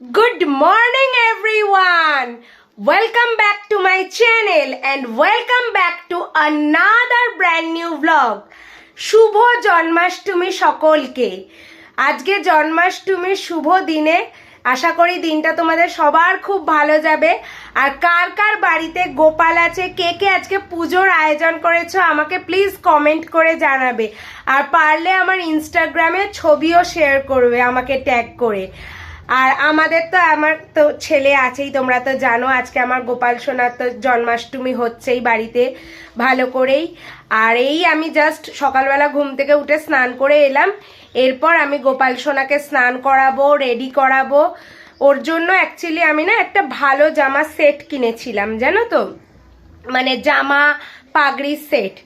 Good morning everyone. Welcome back to my channel and welcome back to another brand new vlog. শুভ জন্মাষ্টমী সকলকে। আজকে জন্মাষ্টমীর শুভ দিনে আশা করি দিনটা তোমাদের সবার খুব ভালো যাবে। আর কার কার বাড়িতে গোপাল আছে, কে কে আজকে পুজোর আয়োজন করেছো আমাকে প্লিজ কমেন্ট করে জানাবে। আর পারলে আমার ইনস্টাগ্রামে ছবিও শেয়ার করবে আমাকে ট্যাগ করে। আর আমার তো ছেলে আছেই, তোমরা তো জানো আজকে আমার গোপাল সোনার তো জন্মাষ্টমী হচ্ছেই বাড়িতে ভালো করেই। আর এই আমি জাস্ট সকালবেলা ঘুম থেকে উঠে স্নান করে এলাম। এরপর আমি গোপাল সোনাকে স্নান করাবো, রেডি করাবো। ওর জন্য অ্যাকচুয়ালি আমি না একটা ভালো জামা সেট কিনেছিলাম, জানো তো, মানে জামা পাগড়ি সেট।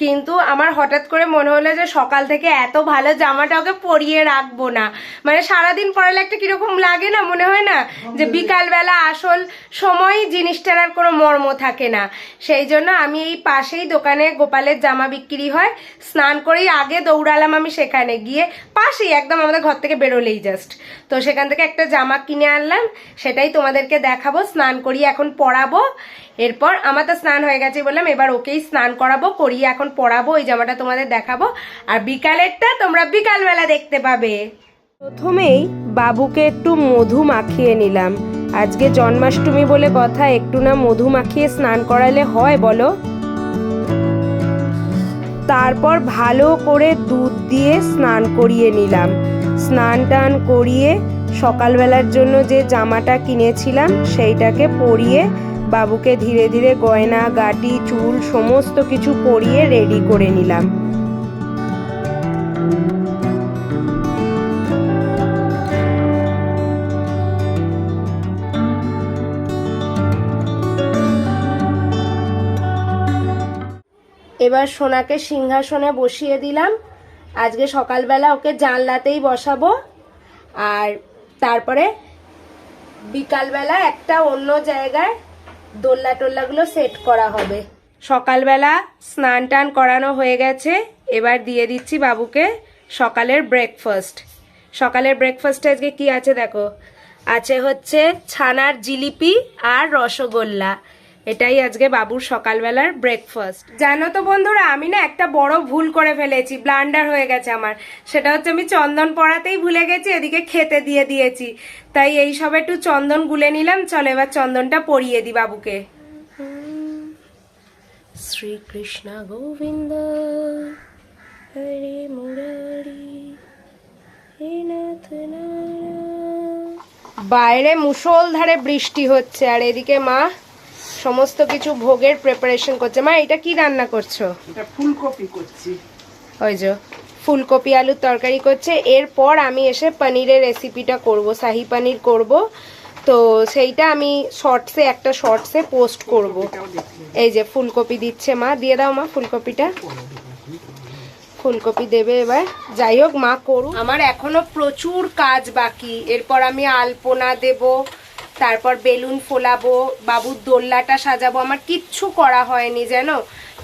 কিন্তু আমার হঠাৎ করে মনে হলো যে সকাল থেকে এত ভালো জামাটা ওকে পরিয়ে রাখবো না, মানে সারাদিন পরালে একটা কিরকম লাগে না, মনে হয় না যে বিকালবেলা আসল সময় জিনিসটার আর কোনো মর্ম থাকে না। সেই জন্য আমি এই পাশেই দোকানে গোপালের জামা বিক্রি হয়, স্নান করেই আগে দৌড়ালাম আমি সেখানে গিয়ে, পাশেই একদম আমাদের ঘর থেকে বেরোলেই জাস্ট। তো সেখান থেকে একটা জামা কিনে আনলাম, সেটাই তোমাদেরকে দেখাবো। স্নান করিয়ে এখন পরাবো। এরপর আমার তো স্নান হয়ে গেছে বললাম, এবার ওকেই স্নান করাবো, করিয়ে এখন পরাবো। ওই জামাটা তোমাদের দেখাবো, আর বিকালেরটা তোমরা বিকালবেলা দেখতে পাবে। প্রথমেই বাবুকে একটু মধু মাখিয়ে নিলাম। আজকে জন্মাষ্টমী বলে কথা, একটু না মধু মাখিয়ে স্নান করালে হয় বলো? তারপর ভালো করে দুধ দিয়ে স্নান করিয়ে নিলাম। স্নান টান করিয়ে সকালবেলার জন্য যে জামাটা কিনেছিলাম সেইটাকে পরিয়ে বাবুকে ধীরে ধীরে গয়না গাটি চুল সমস্ত কিছু পরিয়ে রেডি করে নিলাম। এবার সোনাকে সিংহাসনে বসিয়ে দিলাম। আজকে সকালবেলা ওকে জানলাতেই বসাবো, আর তারপরে বিকালবেলা একটা অন্য জায়গায় দোল্লা টোল্লাগুলো সেট করা হবে। সকালবেলা স্নান টান করানো হয়ে গেছে, এবার দিয়ে দিচ্ছি বাবুকে সকালের ব্রেকফাস্ট। সকালের ব্রেকফাস্টে আজকে কি আছে দেখো, আছে হচ্ছে ছানার জিলিপি আর রসগোল্লা। এটাই আজকে বাবুর সকালবেলার ব্রেকফাস্ট। জানো তো বন্ধুরা, আমি না একটা বড় ভুল করে ফেলেছি, ব্লান্ডার হয়ে গেছে আমার। সেটা হচ্ছে আমি চন্দন পড়াতেই ভুলে গেছি, এদিকে খেতে দিয়ে দিয়েছি। তাই এই সব একটু চন্দন গুলে নিলাম। চলো এবার চন্দনটা পরিয়ে দিই বাবুকে। শ্রীকৃষ্ণ গোবিন্দ হরে মুরারি হে নাথ নারায়ণ। বাইরে মুষলধারে বৃষ্টি হচ্ছে, আর এদিকে মা সমস্ত কিছু ভোগের প্রিপারেশন করছে। মা এটা কি রান্না করছো? এটা ফুলকপি করছি। ওই যে ফুলকপি আলুর তরকারি করছে। এরপর আমি এসে পনিরের রেসিপিটা করব, শাহি পনির করব। তো সেইটা আমি একটা শর্টসে পোস্ট করব। এই যে ফুলকপি দিচ্ছে মা, দিয়ে দাও মা ফুলকপিটা। ফুলকপি দেবে এবার। যাই হোক মা করুক, আমার এখনো প্রচুর কাজ বাকি। এরপর আমি আলপনা দেব, তারপর বেলুন ফোলাবো, বাবুর দোল্লাটা সাজাবো। আমার কিচ্ছু করা হয়নি জানো,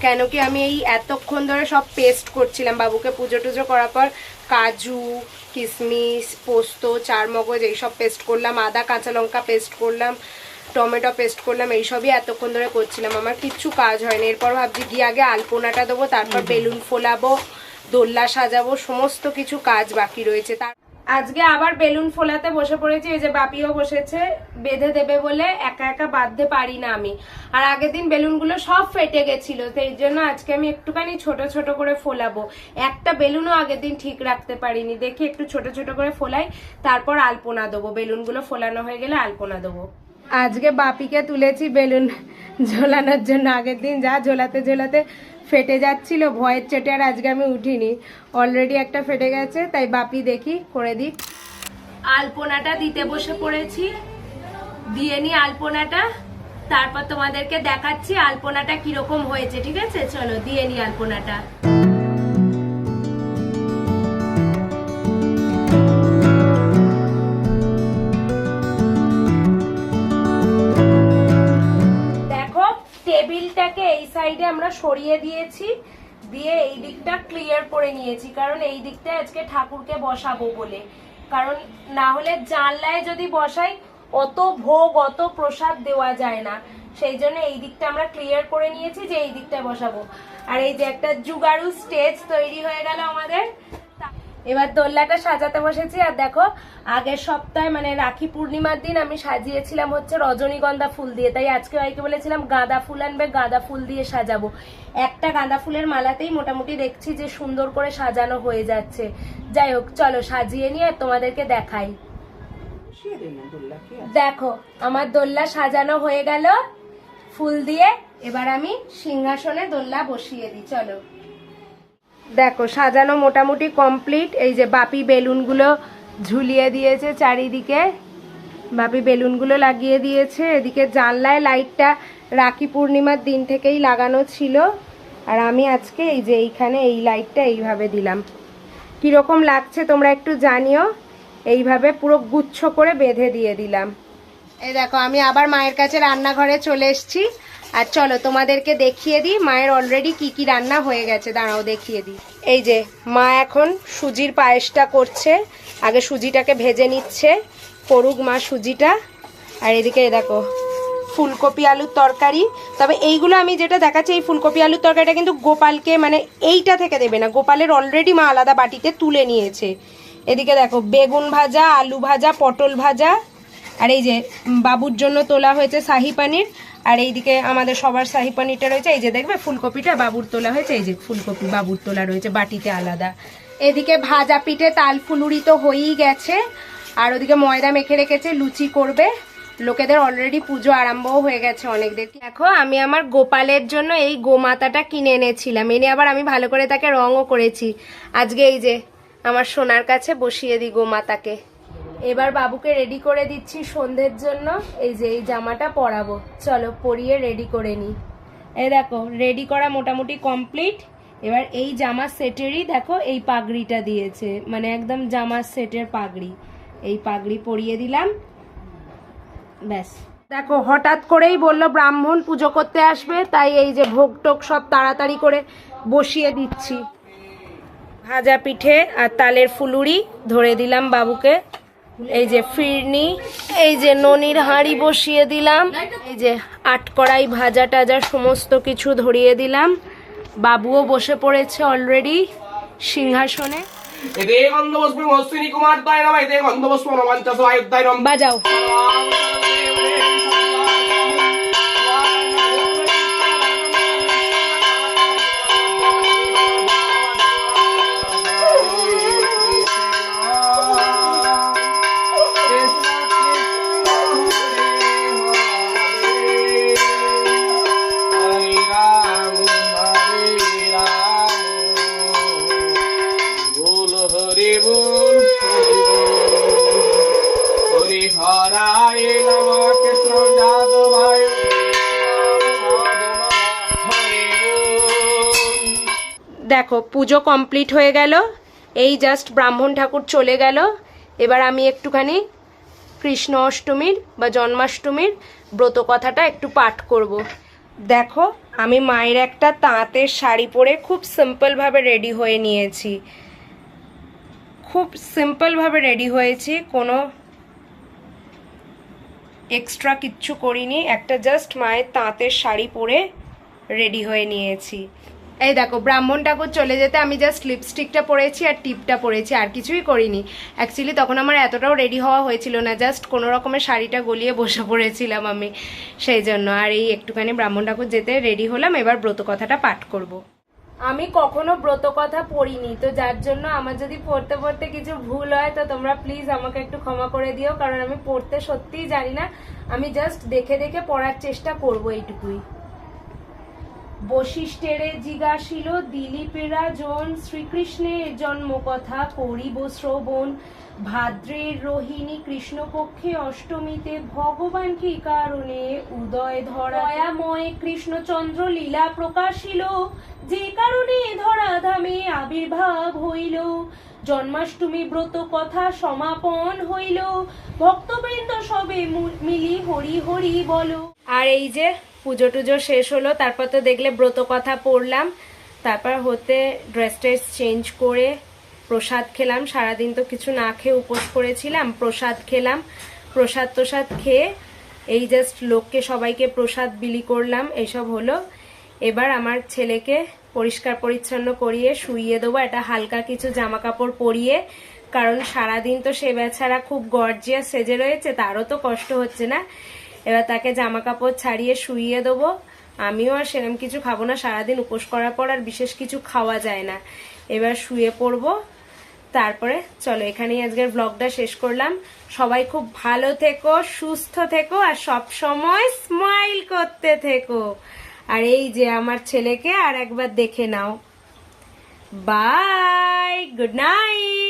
কেন কি আমি এই এতক্ষণ ধরে সব পেস্ট করছিলাম। বাবুকে পুজো টুজো করার পর কাজু কিশমিশ পোস্ত চারমগজ এইসব পেস্ট করলাম, আদা কাঁচা লঙ্কা পেস্ট করলাম, টমেটো পেস্ট করলাম, এইসবই এতক্ষণ ধরে করছিলাম। আমার কিচ্ছু কাজ হয়নি। এরপর ভাবছি গিয়ে আগে আলপনাটা দেবো, তারপর বেলুন ফোলাবো, দোল্লা সাজাবো, সমস্ত কিছু কাজ বাকি রয়েছে। তার আজকে আবার বেলুন ফোলাতে বসে পড়েছি। এই যে বাপিও বসেছে, বেঁধে দেবে বলে একা একা বাঁধতে পারি না আমি। আর আগের দিন বেলুনগুলো সব ফেটে গেছিল, তো এই জন্য আজকে আমি একটুখানি ছোট ছোট করে ফোলাবো। একটা বেলুনও আগের দিন ঠিক রাখতে পারিনি, দেখি একটু ছোট ছোট করে ফোলাই, তারপর আলপনা দেবো। বেলুনগুলো ফোলানো হয়ে গেলে আলপনা দেবো। আজকে বাপিকে তুলেছি বেলুন ঝোলানোর জন্য। আগের দিন যা ঝোলাতে ঝোলাতে ফেটে যাচ্ছিল, ভয়ের চোটে আর আজকে আমি উঠিনি। অলরেডি একটা ফেটে গেছে, তাই বাপি দেখি করে দিক। আলপনাটা দিতে বসে পড়েছি, দিয়ে নি আলপনাটা, তারপর তোমাদেরকে দেখাচ্ছি আলপনাটা কিরকম হয়েছে। ঠিক আছে, চলো দিয়ে নি আলপনাটা। দেখো টেবিলটাকে এই সাইডে আমরা সরিয়ে দিয়েছি, দিয়ে এই দিকটা ক্লিয়ার করে নিয়েছি, কারণ এই দিকটা আজকে ঠাকুরকে বসাবো বলে। কারণ না হলে জানলায় যদি বসাই অত ভোগ অত প্রসাদ দেওয়া যায় না, সেই জন্য এই দিকটা আমরা ক্লিয়ার করে নিয়েছি যে এই দিকটায় বসাবো। আর এই যে একটা জুগাড়ু স্টেজ তৈরি হয়ে গেল আমাদের। এবার দোলনাটা সাজাতে বসেছি। আর দেখো আগের সপ্তাহে মানে রাখি পূর্ণিমার দিন আমি সাজিয়েছিলাম হচ্ছে রজনীগন্ধা ফুল দিয়ে, তাই আজকে ভাইকে বলেছিলাম গাঁদা ফুল আনবে, গাঁদা ফুল দিয়ে সাজাবো। একটা গাঁদা ফুলের মালাতেই মোটামুটি দেখছি যে সুন্দর করে সাজানো হয়ে যাচ্ছে। যাই হোক চলো সাজিয়ে নিয়ে তোমাদেরকে দেখাই। দেখো আমার দোলনা সাজানো হয়ে গেল ফুল দিয়ে। এবার আমি সিংহাসনে দোলনা বসিয়ে দিই, চলো। দেখো সাজানো মোটামুটি কমপ্লিট। এই যে বাপি বেলুনগুলো ঝুলিয়ে দিয়েছে চারিদিকে, বাপি বেলুনগুলো লাগিয়ে দিয়েছে। এদিকে জানলায় লাইটটা রাখি পূর্ণিমার দিন থেকেই লাগানো ছিল, আর আমি আজকে এই যে এইখানে এই লাইটটা এইভাবে দিলাম। কীরকম লাগছে তোমরা একটু জানিও। এইভাবে পুরো গুচ্ছ করে বেঁধে দিয়ে দিলাম। এই দেখো আমি আবার মায়ের কাছে রান্নাঘরে চলে এসেছি। আর চলো তোমাদেরকে দেখিয়ে দিই মায়ের অলরেডি কি কি রান্না হয়ে গেছে, দাঁড়াও দেখিয়ে দিই। এই যে মা এখন সুজির পায়েসটা করছে, আগে সুজিটাকে ভেজে নিচ্ছে, করুক মা সুজিটা। আর এদিকে দেখো ফুলকপি আলুর তরকারি। তবে এইগুলো আমি যেটা দেখাচ্ছি এই ফুলকপি আলুর তরকারিটা কিন্তু গোপালকে মানে এইটা থেকে দেবে না, গোপালের অলরেডি মা আলাদা বাটিতে তুলে নিয়েছে। এদিকে দেখো বেগুন ভাজা, আলু ভাজা, পটল ভাজা, আর এই যে বাবুর জন্য তোলা হয়েছে শাহি পানির। আর এইদিকে আমাদের সবার শাহি পানিরটা রয়েছে। এই যে দেখবে ফুলকপিটা বাবুর তোলা হয়েছে, এই যে ফুলকপি বাবুর তোলা রয়েছে বাটিতে আলাদা। এদিকে ভাজা পিঠে তাল ফুলুরি তো হয়েই গেছে, আর ওদিকে ময়দা মেখে রেখেছে, লুচি করবে। লোকেদের অলরেডি পুজো আরম্ভও হয়ে গেছে অনেক। দেখো আমি আমার গোপালের জন্য এই গোমাতাটা কিনে এনেছিলাম, এনে আবার আমি ভালো করে তাকে রঙও করেছি। আজকে এই যে আমার সোনার কাছে বসিয়ে দিই গোমাতাকে। এবার বাবুকে রেডি করে দিচ্ছি সন্ধ্যের জন্য। এই যে এই জামাটা পরাবো, চলো পরিয়ে রেডি করে নিই। এই দেখো রেডি করা মোটামুটি কমপ্লিট। এবার এই জামা সেটেরই দেখো এই পাগড়িটা দিয়েছে, মানে একদম জামা সেটের পাগড়ি। এই পাগড়ি পরিয়ে দিলাম, ব্যাস। দেখো হঠাৎ করেই বললো ব্রাহ্মণ পুজো করতে আসবে, তাই এই যে ভোগ টোক সব তাড়াতাড়ি করে বসিয়ে দিচ্ছি। ভাজা পিঠে আর তালের ফুলুরি ধরে দিলাম বাবুকে। এই যে ফিরনি, এই যে ননির হাঁড়ি বসিয়ে দিলাম, এই যে আটকড়াই ভাজা টাজা সমস্ত কিছু ধরিয়ে দিলাম। বাবুও বসে পড়েছে অলরেডি সিংহাসনে। বাজাও। দেখো পুজো কমপ্লিট হয়ে গেল, এই জাস্ট ব্রাহ্মণ ঠাকুর চলে গেল। এবার আমি একটুখানি কৃষ্ণ অষ্টমীর বা জন্মাষ্টমীর ব্রত কথাটা একটু পাঠ করব। দেখো আমি মায়ের একটা তাঁতের শাড়ি পরে খুব সিম্পলভাবে রেডি হয়ে নিয়েছি, খুব সিম্পলভাবে রেডি হয়েছি, কোনো এক্সট্রা কিচ্ছু করিনি। একটা জাস্ট মায়ের তাঁতের শাড়ি পরে রেডি হয়ে নিয়েছি। এই দেখো ব্রাহ্মণ ঠাকুর চলে যেতে আমি জাস্ট লিপস্টিকটা পরেছি আর টিপটা পরেছি, আর কিছুই করিনি। অ্যাকচুয়ালি তখন আমার এতটাও রেডি হওয়া হয়েছিল না, জাস্ট কোনো রকমের শাড়িটা গলিয়ে বসে পড়েছিলাম আমি, সেই জন্য। আর এই একটুখানি ব্রাহ্মণ ঠাকুর যেতে রেডি হলাম। এবার ব্রত কথাটা পাঠ করব। আমি কখনো ব্রত কথা পড়িনি, তো যার জন্য আমার যদি পড়তে পড়তে কিছু ভুল হয় তো তোমরা প্লিজ আমাকে একটু ক্ষমা করে দিও, কারণ আমি পড়তে সত্যিই জানি না। আমি জাস্ট দেখে দেখে পড়ার চেষ্টা করব, এইটুকুই। বশিষ্ঠেরে জিজ্ঞাসিল দিলীপেরা জন, শ্রীকৃষ্ণের জন্ম কথা করিব শ্রবণ। ভাদ্রের রোহিণী কৃষ্ণপক্ষে অষ্টমীতে ভগবান কি কারণে উদয় ধরা, দয়াময় কৃষ্ণচন্দ্র লীলা প্রকাশিল, যে কারণে ধরাধামে আবির্ভাব হইল। জন্মাষ্টমী ব্রত কথা সমাপন হইল, ভক্তবৃন্দ সবে মিলি হরি হরি বলো। আর এই যে পুজো টুজো শেষ হলো, তারপর তো দেখলে ব্রত কথা পড়লাম। তারপর হতে ড্রেস ট্রেস চেঞ্জ করে প্রসাদ খেলাম, সারাদিন তো কিছু না খেয়ে উপোস করেছিলাম, প্রসাদ খেলাম, প্রসাদ তোসাদ খেয়ে এই জাস্ট লোককে সবাইকে প্রসাদ বিলি করলাম, এসব হলো। এবার আমার ছেলেকে পরিষ্কার পরিচ্ছন্ন করিয়ে শুইয়ে দেবো, একটা হালকা কিছু জামা কাপড় পরিয়ে, কারণ সারাদিন তো সে বেচারা খুব গর্জিয়াস সেজে রয়েছে, তারও তো কষ্ট হচ্ছে না। এবার তাকে জামা কাপড় ছাড়িয়ে শুইয়ে দেবো। আমিও আর সেরকম কিছু খাবো না, সারাদিন উপোস করার পর আর বিশেষ কিছু খাওয়া যায় না। এবার শুয়ে পড়বো। তারপরে চলো এখানেই আজকের ব্লগটা শেষ করলাম। সবাই খুব ভালো থেকো, সুস্থ থেকো, আর সব সময় স্মাইল করতে থেকো। আর এই যে আমার ছেলেকে আর একবার দেখে নাও। By, good night.